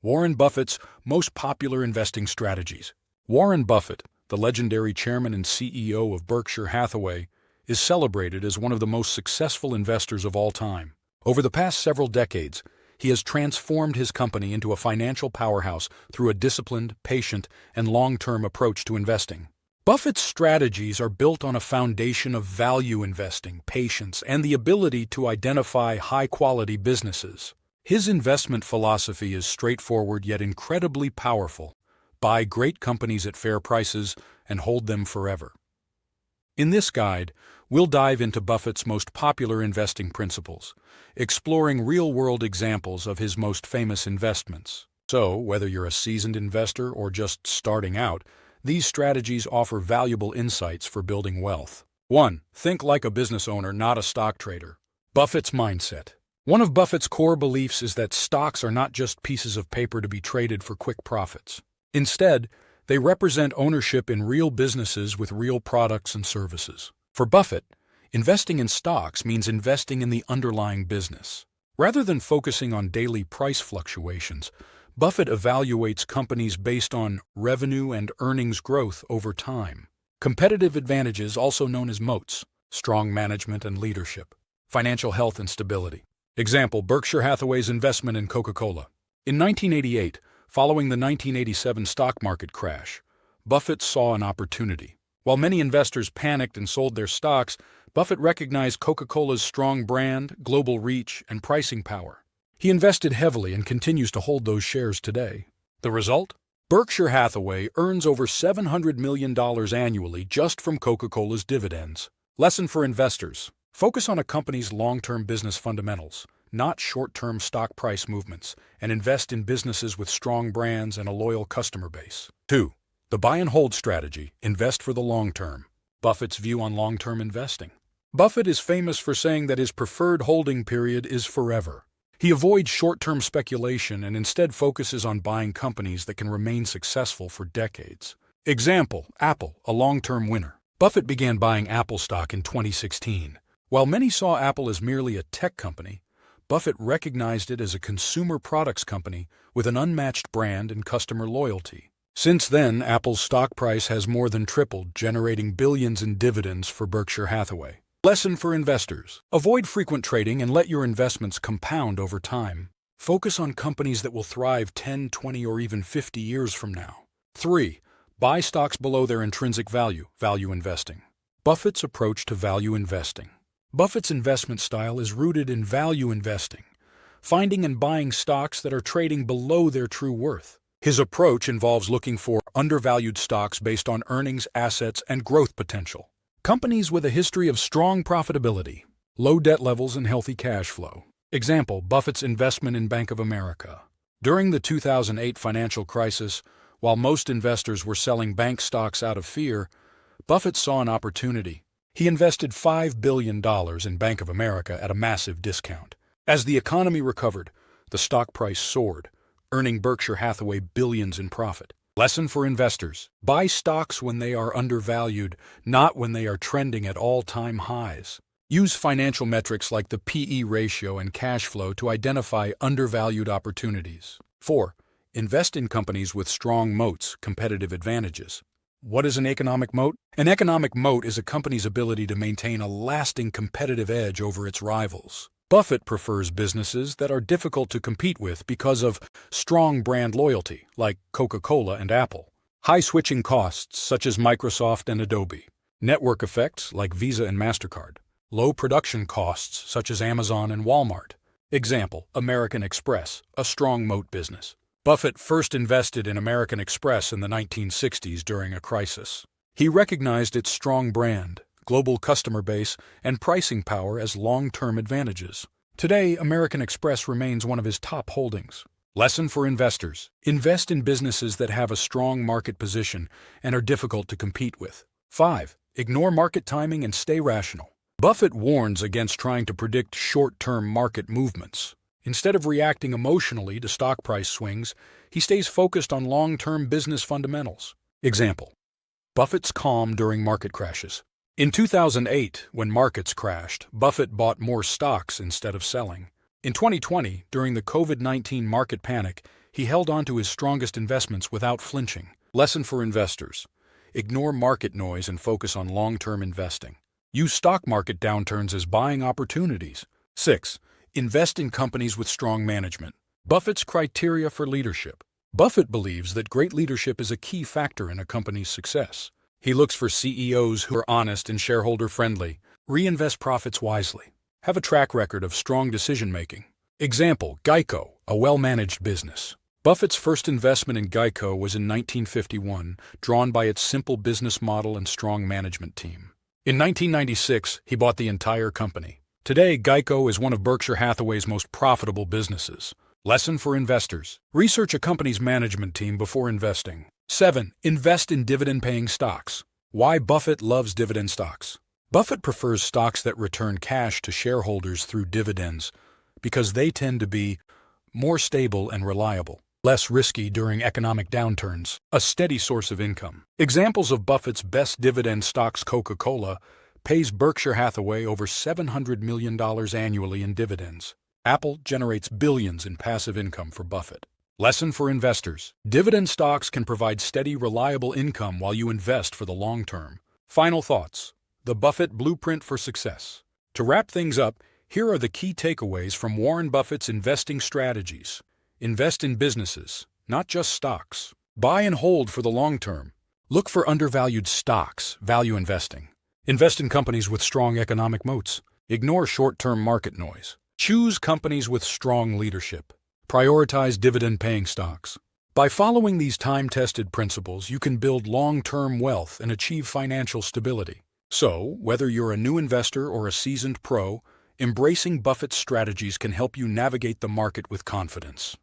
Warren Buffett's most popular investing strategies. Warren Buffett, the legendary chairman and CEO of Berkshire Hathaway, is celebrated as one of the most successful investors of all time. Over the past several decades, he has transformed his company into a financial powerhouse through a disciplined, patient, and long-term approach to investing. Buffett's strategies are built on a foundation of value investing, patience, and the ability to identify high-quality businesses. His investment philosophy is straightforward yet incredibly powerful. Buy great companies at fair prices and hold them forever. In this guide, we'll dive into Buffett's most popular investing principles, exploring real-world examples of his most famous investments. So, whether you're a seasoned investor or just starting out, these strategies offer valuable insights for building wealth. 1. Think like a business owner, not a stock trader. Buffett's mindset. One of Buffett's core beliefs is that stocks are not just pieces of paper to be traded for quick profits. Instead, they represent ownership in real businesses with real products and services. For Buffett, investing in stocks means investing in the underlying business. Rather than focusing on daily price fluctuations, Buffett evaluates companies based on revenue and earnings growth over time. Competitive advantages, also known as moats, strong management and leadership, financial health and stability. Example, Berkshire Hathaway's investment in Coca-Cola. In 1988, following the 1987 stock market crash, Buffett saw an opportunity. While many investors panicked and sold their stocks, Buffett recognized Coca-Cola's strong brand, global reach, and pricing power. He invested heavily and continues to hold those shares today. The result? Berkshire Hathaway earns over $700 million annually just from Coca-Cola's dividends. Lesson for investors. Focus on a company's long-term business fundamentals, not short-term stock price movements, and invest in businesses with strong brands and a loyal customer base. 2. The buy and hold strategy. Invest for the long term. Buffett's view on long-term investing. Buffett is famous for saying that his preferred holding period is forever. He avoids short-term speculation and instead focuses on buying companies that can remain successful for decades. Example, Apple, a long-term winner. Buffett began buying Apple stock in 2016. While many saw Apple as merely a tech company, Buffett recognized it as a consumer products company with an unmatched brand and customer loyalty. Since then, Apple's stock price has more than tripled, generating billions in dividends for Berkshire Hathaway. Lesson for investors. Avoid frequent trading and let your investments compound over time. Focus on companies that will thrive 10, 20, or even 50 years from now. 3. Buy stocks below their intrinsic value. Value investing. Buffett's approach to value investing. Buffett's investment style is rooted in value investing, finding and buying stocks that are trading below their true worth. His approach involves looking for undervalued stocks based on earnings, assets, and growth potential. Companies with a history of strong profitability, low debt levels, and healthy cash flow. Example, Buffett's investment in Bank of America. During the 2008 financial crisis, while most investors were selling bank stocks out of fear, Buffett saw an opportunity. He invested $5 billion in Bank of America at a massive discount. As the economy recovered, the stock price soared, earning Berkshire Hathaway billions in profit. Lesson for investors. Buy stocks when they are undervalued, not when they are trending at all-time highs. Use financial metrics like the P/E ratio and cash flow to identify undervalued opportunities. 4. Invest in companies with strong moats, competitive advantages. What is an economic moat? An economic moat is a company's ability to maintain a lasting competitive edge over its rivals. Buffett prefers businesses that are difficult to compete with because of strong brand loyalty, like Coca-Cola and Apple, high switching costs, such as Microsoft and Adobe, network effects, like Visa and MasterCard, low production costs, such as Amazon and Walmart. Example, American Express, a strong moat business. Buffett first invested in American Express in the 1960s during a crisis. He recognized its strong brand, global customer base, and pricing power as long-term advantages. Today, American Express remains one of his top holdings. Lesson for investors. Invest in businesses that have a strong market position and are difficult to compete with. 5. Ignore market timing and stay rational. Buffett warns against trying to predict short-term market movements. Instead of reacting emotionally to stock price swings, he stays focused on long-term business fundamentals. Example, Buffett's calm during market crashes. In 2008, when markets crashed, Buffett bought more stocks instead of selling. In 2020, during the COVID-19 market panic, He held on to his strongest investments without flinching. Lesson for investors: ignore market noise and focus on long-term investing. Use stock market downturns as buying opportunities. 6. Invest in companies with strong management. Buffett's criteria for leadership. Buffett believes that great leadership is a key factor in a company's success. He looks for CEOs who are honest and shareholder-friendly, reinvest profits wisely, have a track record of strong decision-making. Example: Geico, a well-managed business. Buffett's first investment in Geico was in 1951, drawn by its simple business model and strong management team. In 1996, he bought the entire company. Today, Geico is one of Berkshire Hathaway's most profitable businesses. Lesson for investors: research a company's management team before investing. 7. Invest in dividend-paying stocks. Why Buffett loves dividend stocks. Buffett prefers stocks that return cash to shareholders through dividends because they tend to be more stable and reliable, less risky during economic downturns, a steady source of income. Examples of Buffett's best dividend stocks: Coca-Cola pays Berkshire Hathaway over $700 million annually in dividends. Apple generates billions in passive income for Buffett. Lesson for investors: dividend stocks can provide steady, reliable income while you invest for the long term. Final thoughts: the Buffett blueprint for success. To wrap things up, here are the key takeaways from Warren Buffett's investing strategies. Invest in businesses, not just stocks. Buy and hold for the long term. Look for undervalued stocks, value investing. Invest in companies with strong economic moats. Ignore short-term market noise. Choose companies with strong leadership. Prioritize dividend-paying stocks. By following these time-tested principles, you can build long-term wealth and achieve financial stability. So, whether you're a new investor or a seasoned pro, embracing Buffett's strategies can help you navigate the market with confidence.